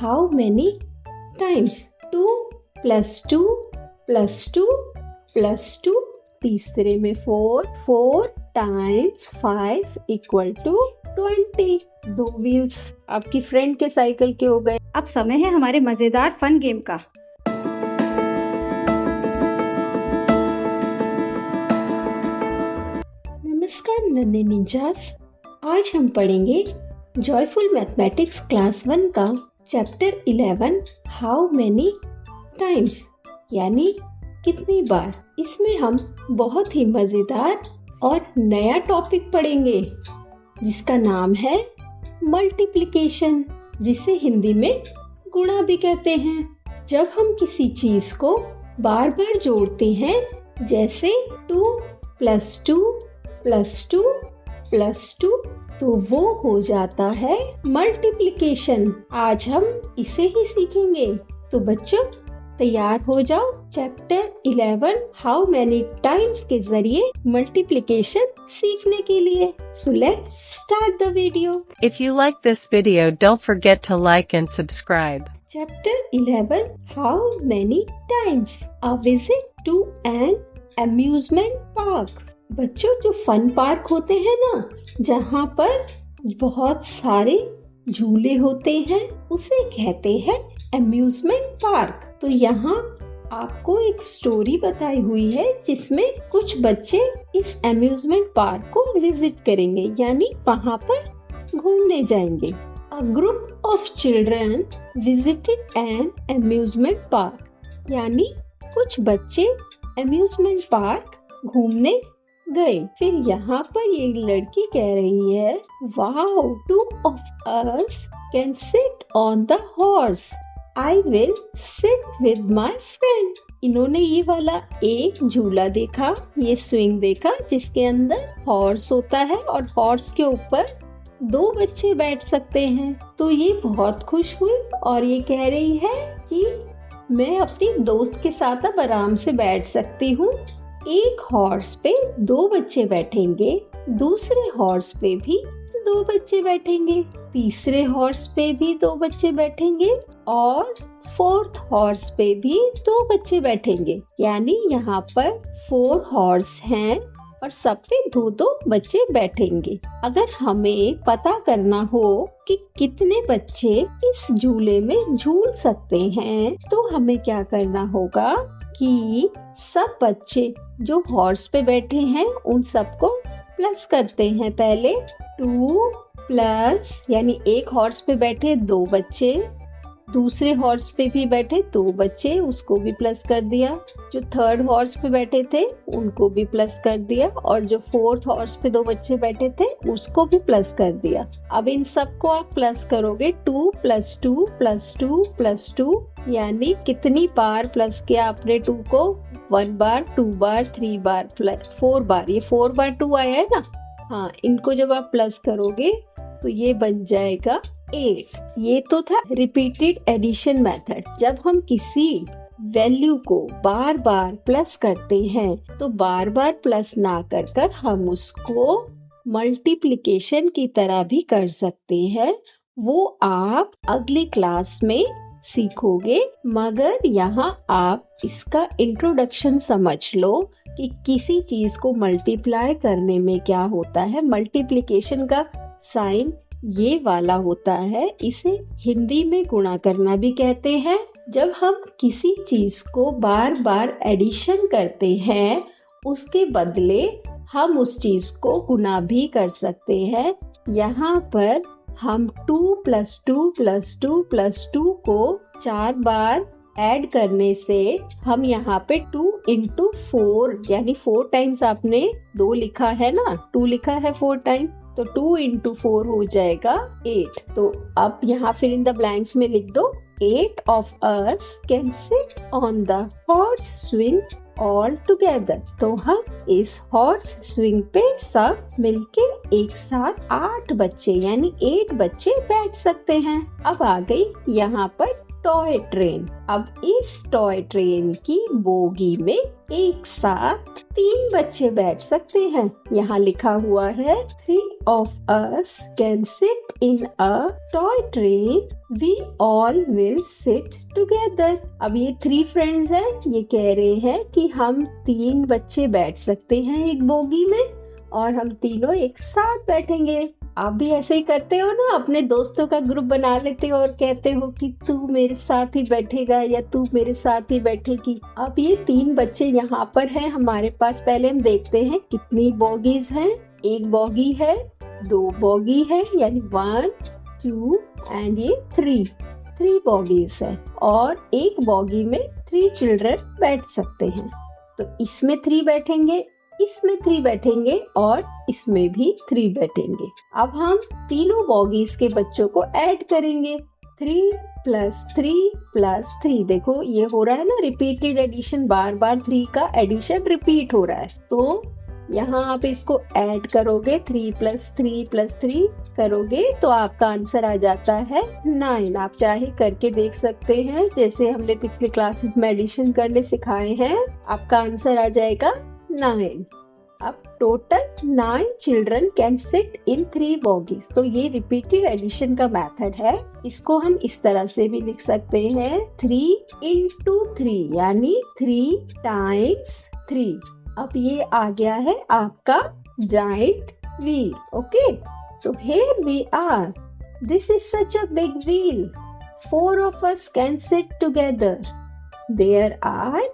how many times? 2 plus 2 plus 2 plus 2. तीसरे में 4 times 5 equal to 20. 2 wheels आपकी friend के साइकिल के हो गए। अब समय है हमारे मजेदार फन गेम का। नमस्कार नन्हे निंजास, आज हम पढ़ेंगे जॉयफुल मैथमेटिक्स क्लास 1 का चैप्टर 11 हाउ मेनी टाइम्स यानी कितनी बार। इसमें हम बहुत ही मजेदार और नया टॉपिक पढ़ेंगे जिसका नाम है मल्टीप्लिकेशन, जिसे हिंदी में गुणा भी कहते हैं। जब हम किसी चीज को बार बार जोड़ते हैं, जैसे 2 plus 2 plus 2 plus 2, तो वो हो जाता है मल्टीप्लिकेशन। आज हम इसे ही सीखेंगे। तो बच्चों तैयार हो जाओ चैप्टर 11 हाउ मेनी टाइम्स के जरिए मल्टीप्लिकेशन सीखने के लिए। So let's start the video. If you like this video, don't forget to like and subscribe. Chapter 11 How many times? A visit to an amusement park. बच्चों, जो fun park होते हैं ना, जहाँ पर बहुत सारे झूले होते हैं, उसे कहते हैं अम्यूजमेंट पार्क। तो यहाँ आपको एक स्टोरी बताई हुई है जिसमें कुछ बच्चे इस अम्यूजमेंट पार्क को विजिट करेंगे, यानी वहाँ पर घूमने जाएंगे। A group of children visited an amusement park, यानी कुछ बच्चे अम्यूजमेंट पार्क घूमने गए। फिर यहाँ पर ये लड़की कह रही है, wow, 2 of us can sit on the horse. I will sit with my friend. इन्होंने ये वाला एक झूला देखा, ये स्विंग देखा जिसके अंदर हॉर्स होता है और हॉर्स के ऊपर 2 बच्चे बैठ सकते हैं। तो ये बहुत खुश हुई और ये कह रही है कि मैं अपनी दोस्त के साथ अब आराम से बैठ सकती हूँ। एक हॉर्स पे 2 बच्चे बैठेंगे, दूसरे हॉर्स पे भी 2 बच्चे बैठेंगे, तीसरे हॉर्स पे भी 2 बच्चे बैठेंगे और 4th हॉर्स पे भी 2 बच्चे बैठेंगे। यानी यहाँ पर 4 हॉर्स हैं और सब पे 2-2 बच्चे बैठेंगे। अगर हमें पता करना हो कि कितने बच्चे इस झूले में झूल सकते हैं, तो हमें क्या करना होगा कि सब बच्चे जो हॉर्स पे बैठे हैं उन सबको प्लस करते हैं। पहले 2 प्लस, यानी एक हॉर्स पे बैठे 2 बच्चे, दूसरे हॉर्स पे भी बैठे 2 बच्चे, उसको भी प्लस कर दिया। जो 3rd हॉर्स पे बैठे थे उनको भी प्लस कर दिया और जो 4th हॉर्स पे 2 बच्चे बैठे थे उसको भी प्लस कर दिया। अब इन सबको आप प्लस करोगे, 2 plus 2 plus 2 plus 2, यानी कितनी बार प्लस किया आपने 2 को? 1 बार, 2 बार, 3 बार, 4 बार। ये 4 बार 2 आया है ना। हाँ, इनको जब आप प्लस करोगे तो ये बन जाएगा 8। ये तो था रिपीटेड एडिशन मेथड। जब हम किसी वैल्यू को बार बार प्लस करते हैं तो बार बार प्लस ना कर हम उसको मल्टीप्लिकेशन की तरह भी कर सकते हैं। वो आप अगली क्लास में सीखोगे, मगर यहाँ आप इसका इंट्रोडक्शन समझ लो कि किसी चीज को मल्टीप्लाई करने में क्या होता है। मल्टीप्लिकेशन का साइन ये वाला होता है, इसे हिंदी में गुणा करना भी कहते हैं। जब हम किसी चीज को बार बार एडिशन करते हैं, उसके बदले हम उस चीज को गुणा भी कर सकते हैं। यहाँ पर हम 2 plus 2 plus 2 plus 2 को 4 बार ऐड करने से हम यहाँ पे 2 into 4, यानी 4 टाइम्स आपने 2 लिखा है ना, 2 लिखा है 4 टाइम, तो 2 into 4 हो जाएगा 8। तो अब यहाँ फिर इन द ब्लैंक्स में लिख दो, 8 of us can sit on the horse swing all together. तो हम इस हॉर्स स्विंग पे सब मिलके एक साथ 8 बच्चे यानी 8 बच्चे बैठ सकते हैं। अब आ गई यहाँ पर टॉय ट्रेन। अब इस टॉय ट्रेन की बोगी में एक साथ 3 बच्चे बैठ सकते हैं। यहाँ लिखा हुआ है 3 of us can sit in a toy train, we all will sit together। अब ये 3 फ्रेंड्स हैं, ये कह रहे हैं कि हम 3 बच्चे बैठ सकते हैं एक बोगी में और हम तीनों एक साथ बैठेंगे। आप भी ऐसे ही करते हो ना, अपने दोस्तों का ग्रुप बना लेते हो और कहते हो कि तू मेरे साथ ही बैठेगा या तू मेरे साथ ही बैठेगी। अब ये 3 बच्चे यहाँ पर हैं हमारे पास। पहले हम देखते हैं कितनी बॉगीज हैं। एक बॉगी है, 2 बॉगी है, यानी 1 2 एंड ये 3 बॉगीज है और एक बॉगी में 3 चिल्ड्रन बैठ सकते हैं। तो इसमें 3 बैठेंगे, इसमें 3 बैठेंगे और इसमें भी 3 बैठेंगे। अब हम तीनों बॉगीज के बच्चों को ऐड करेंगे। 3 + 3 + 3। देखो ये हो रहा है ना रिपीटेड एडिशन, बार बार 3 का एडिशन रिपीट हो रहा है। तो यहाँ आप इसको ऐड करोगे, 3 + 3 + 3 करोगे तो आपका आंसर आ जाता है 9। आप चाहे करके देख सकते हैं, जैसे हमने पिछले क्लासेस में एडिशन करने सिखाए हैं। आपका आंसर आ जाएगा 9। अब total 9 children can sit in 3 बॉगीज। तो ये रिपीटेड एडिशन का मेथड है। इसको हम इस तरह से भी लिख सकते हैं 3 × 3 यानी 3 × 3। अब ये आ गया है आपका जाइंट व्हील। ओके, तो here we are. This is such a big wheel. 4 of us can sit together. There are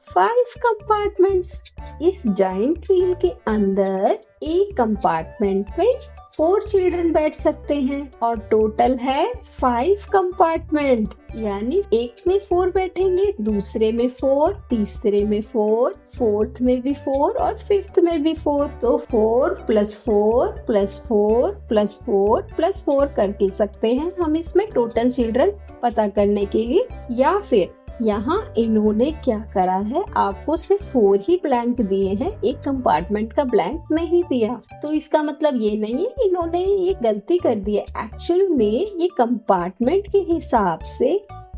5 compartments. इस जाइंट व्हील के अंदर एक कंपार्टमेंट में 4 चिल्ड्रन बैठ सकते हैं और टोटल है 5 कंपार्टमेंट, यानी एक में 4 बैठेंगे, दूसरे में 4, तीसरे में 4, फोर्थ में भी 4 और फिफ्थ में भी 4। तो 4 + 4 + 4 + 4 + 4 करके सकते हैं हम इसमें टोटल चिल्ड्रन पता करने के लिए। या फिर यहाँ इन्होंने क्या करा है, आपको सिर्फ 4 ही ब्लैंक दिए हैं, एक कंपार्टमेंट का ब्लैंक नहीं दिया। तो इसका मतलब ये नहीं है इन्होंने ये गलती कर दी है। एक्चुअल में ये कंपार्टमेंट के हिसाब से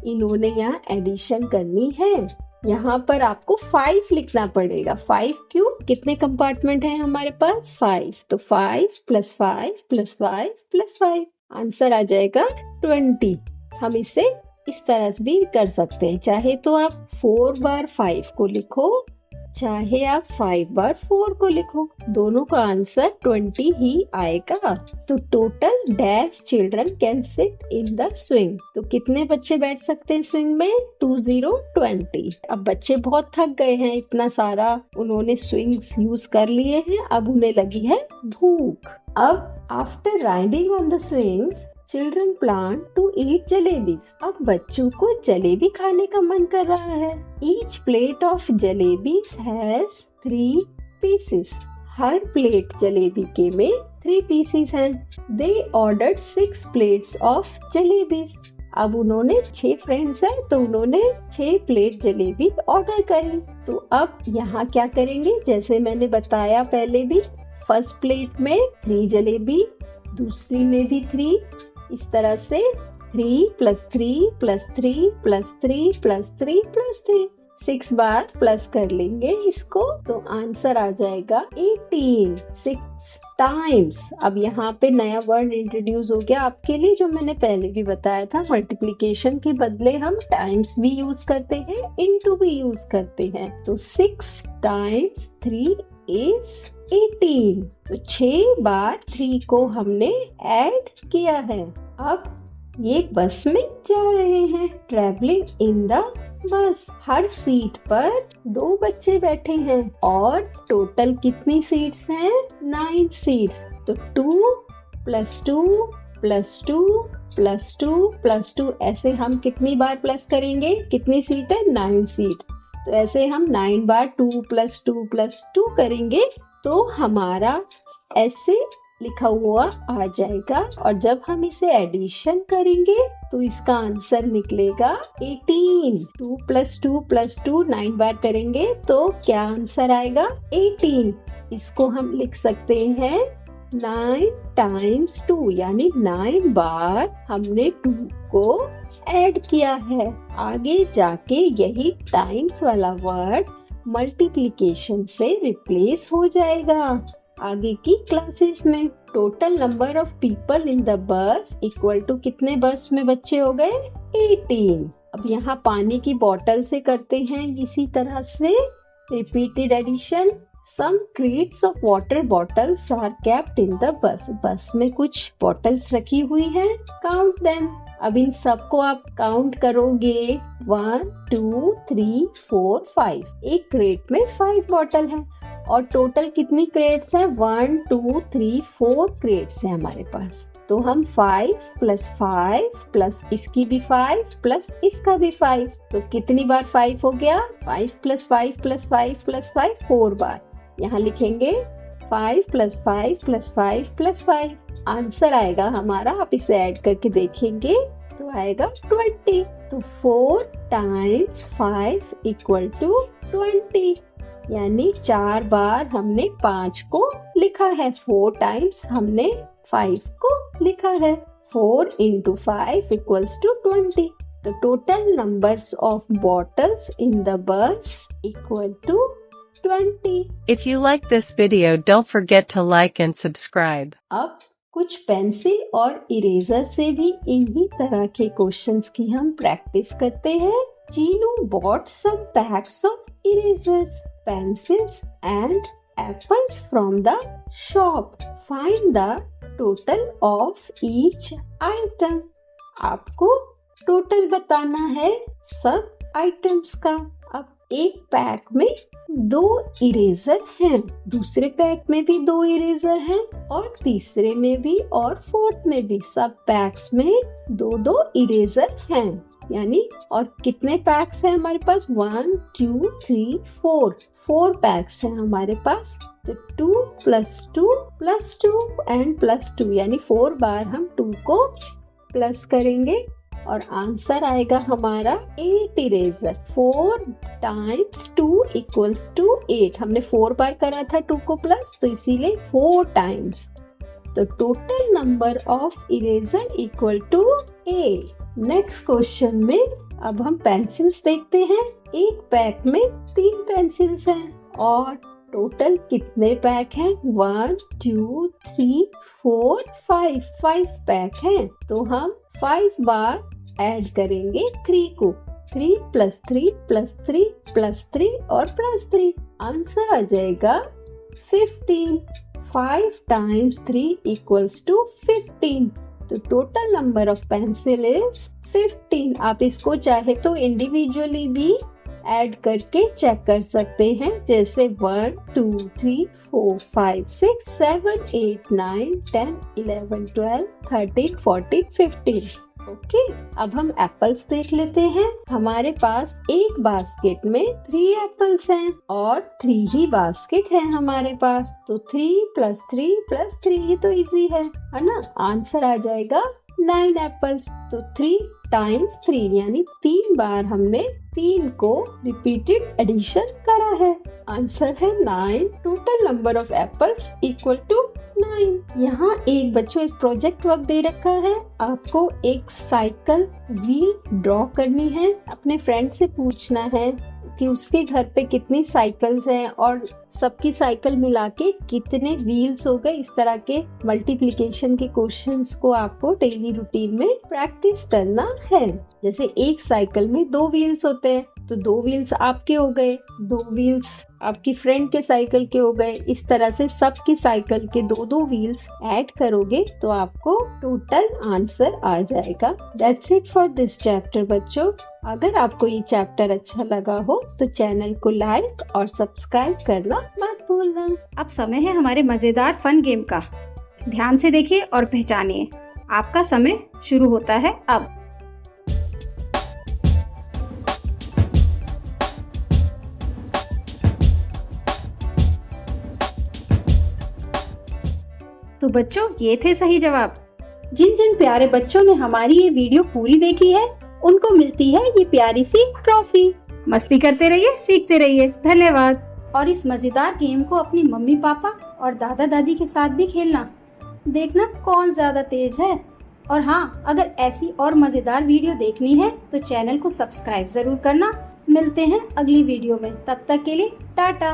इन्होंने यहाँ एडिशन करनी है। यहाँ पर आपको 5 लिखना पड़ेगा। 5 क्यों? कितने कंपार्टमेंट हैं हमारे पास? 5। तो 5 + 5 + 5 + 5 आंसर आ जाएगा 20। हम इसे इस तरह से भी कर सकते हैं, चाहे तो आप 4 बार 5 को लिखो, चाहे आप 5 बार 4 को लिखो, दोनों का आंसर 20 ही आएगा। तो total dash children can sit in the swing. तो कितने बच्चे बैठ सकते हैं स्विंग में? 20। अब बच्चे बहुत थक गए हैं, इतना सारा उन्होंने स्विंग्स यूज कर लिए हैं, अब उन्हें लगी है भूख। अब after riding on the swings children plan to eat jalebis. अब बच्चों को जलेबी खाने का मन कर रहा है। Each plate of jalebis has 3 pieces. Her plate jalebi के में 3 पीसेस हैं। दे ऑर्डर्ड 6 प्लेट्स ऑफ जलेबीज। अब उन्होंने 6 फ्रेंड्स हैं तो उन्होंने 6 प्लेट जलेबी ऑर्डर करी। तो अब यहाँ क्या करेंगे, जैसे मैंने बताया पहले भी, फर्स्ट प्लेट में 3 जलेबी, दूसरी में भी 3, इस तरह से 3 + 3 + 3 + 3 + 3 + 3 6 बार प्लस कर लेंगे इसको, तो आंसर आ जाएगा 18। 6 टाइम्स। अब यहाँ पे नया वर्ड इंट्रोड्यूस हो गया आपके लिए, जो मैंने पहले भी बताया था। मल्टीप्लिकेशन के बदले हम टाइम्स भी यूज करते हैं, इनटू भी यूज करते हैं। तो 6 × 3 = 18। तो 6 बार 3 को हमने ऐड किया है। अब ये बस में जा रहे हैं, ट्रेवलिंग इन द बस। हर सीट पर 2 बच्चे बैठे हैं और टोटल कितनी सीट्स हैं? 9 सीट्स। तो 2 + 2 + 2 + 2 + 2 ऐसे हम कितनी बार प्लस करेंगे? कितनी सीट है? 9 सीट। तो ऐसे हम 9 बार 2 + 2 + 2 करेंगे तो हमारा ऐसे लिखा हुआ आ जाएगा। और जब हम इसे एडिशन करेंगे तो इसका आंसर निकलेगा 18। 2 + 2 + 2 9 बार करेंगे तो क्या आंसर आएगा? 18। इसको हम लिख सकते हैं 9 टाइम्स 2 यानी 9 बार हमने 2 को ऐड किया है। आगे जाके यही टाइम्स वाला वर्ड मल्टीप्लिकेशन से रिप्लेस हो जाएगा। आगे की क्लासेस में total number of people in the bus equal to कितने बस में बच्चे हो गए? 18। अब यहाँ पानी की बोतल से करते हैं इसी तरह से repeated addition. Some crates of water bottles are kept in the bus. बस में कुछ बॉटल्स रखी हुई हैं। Count them. अब इन सबको आप काउंट करोगे 1, 2, 3, 4, 5। एक क्रेट में 5 बॉटल है और टोटल कितनी क्रेट्स हैं? 1, 2, 3, 4 क्रेट्स हैं हमारे पास। तो हम 5 + 5 प्लस इसकी भी 5 प्लस इसका भी 5, तो कितनी बार 5 हो गया? 5 + 5 + 5 + 5 4 बार। यहाँ लिखेंगे 5 + 5 + 5 + 5। आंसर आएगा हमारा, आप इसे ऐड करके देखेंगे तो आएगा 20। तो 4 टाइम्स 5 इक्वल टू 20, यानी 4 बार हमने 5 को लिखा है। 4 टाइम्स हमने 5 को लिखा है। 4 × 5 इक्वल्स टू 20। तो total numbers of bottles in the bus equal to 20। If you like this video, don't forget to like and subscribe. अब कुछ पेंसिल और इरेजर से भी इन्हीं तरह के क्वेश्चंस की हम प्रैक्टिस करते हैं। Chinu bought some packs of erasers, pencils and apples from the shop. Find the total of each item. आपको टोटल बताना है सब आइटम्स का। अब एक पैक में 2 इरेजर हैं, दूसरे पैक में भी 2 इरेजर हैं और तीसरे में भी और फोर्थ में भी। सब पैक्स में 2-2 इरेजर हैं, यानी और कितने पैक्स हैं हमारे पास? 1, 2, 3, 4 पैक्स हैं हमारे पास। तो 2 + 2 + 2 एंड +2 यानी 4 बार हम 2 को प्लस करेंगे और आंसर आएगा हमारा 8 इरेजर। 4 times 2 equals to 8। हमने 4 बार करा था 2 को प्लस, तो इसीलिए 4 टाइम्स। तो total number of eraser equal to 8। Next question में अब हम पेंसिल्स देखते हैं। एक पैक में 3 पेंसिल्स हैं और टोटल कितने पैक हैं? 1, 2, 3, 4, 5 पैक हैं। तो हम 5 बार ऐड करेंगे 3 को। 3 + 3 + 3 + 3 और +3। आंसर आ जाएगा 15। 5 टाइम्स 3 इक्वल्स टू 15। तो total number of pencil is 15। आप इसको चाहे तो इंडिविजुअली भी ऐड करके चेक कर सकते हैं, जैसे 1, 2, 3, 4, 5, 6, 7, 8, 9, 10, 11, 12, 13, 14, 15। ओके, अब हम एप्पल्स देख लेते हैं। हमारे पास एक बास्केट में 3 एप्पल्स हैं और 3 ही बास्केट है हमारे पास। तो 3 + 3 + 3 ही तो इजी है ना? आंसर आ जाएगा 9 एप्पल्स। तो 3 टाइम्स 3 यानी 3 बार हमने 3 को रिपीटेड एडिशन करा है। आंसर है 9। Total number of apples equal to 9। यहाँ एक बच्चों एक प्रोजेक्ट वर्क दे रखा है। आपको एक साइकिल व्हील ड्रॉ करनी है। अपने फ्रेंड से पूछना है कि उसके घर पे कितनी साइकिल्स हैं और सबकी साइकिल मिला के कितने व्हील्स हो गए। इस तरह के मल्टीप्लिकेशन के क्वेश्चंस को आपको डेली रूटीन में प्रैक्टिस करना है। जैसे एक साइकिल में 2 व्हील्स होते हैं, तो 2 व्हील्स आपके हो गए, 2 व्हील्स आपकी फ्रेंड के साइकिल के हो गए। इस तरह से सबकी साइकिल के 2-2 व्हील्स ऐड करोगे तो आपको टोटल आंसर आ जाएगा। That's it for this chapter बच्चों। अगर आपको ये चैप्टर अच्छा लगा हो तो चैनल को लाइक और सब्सक्राइब करना मत भूलना। अब समय है हमारे मजेदार फन गेम का। ध्यान से देखिए और पहचानिए। आपका समय शुरू होता है अब। तो बच्चों, ये थे सही जवाब। जिन जिन प्यारे बच्चों ने हमारी ये वीडियो पूरी देखी है उनको मिलती है ये प्यारी सी ट्रॉफी। मस्ती करते रहिए, सीखते रहिए। धन्यवाद। और इस मजेदार गेम को अपनी मम्मी पापा और दादा दादी के साथ भी खेलना देखना कौन ज्यादा तेज है। और हाँ, अगर ऐसी और मजेदार वीडियो देखनी है तो चैनल को सब्सक्राइब जरूर करना। मिलते हैं अगली वीडियो में, तब तक के लिए टाटा।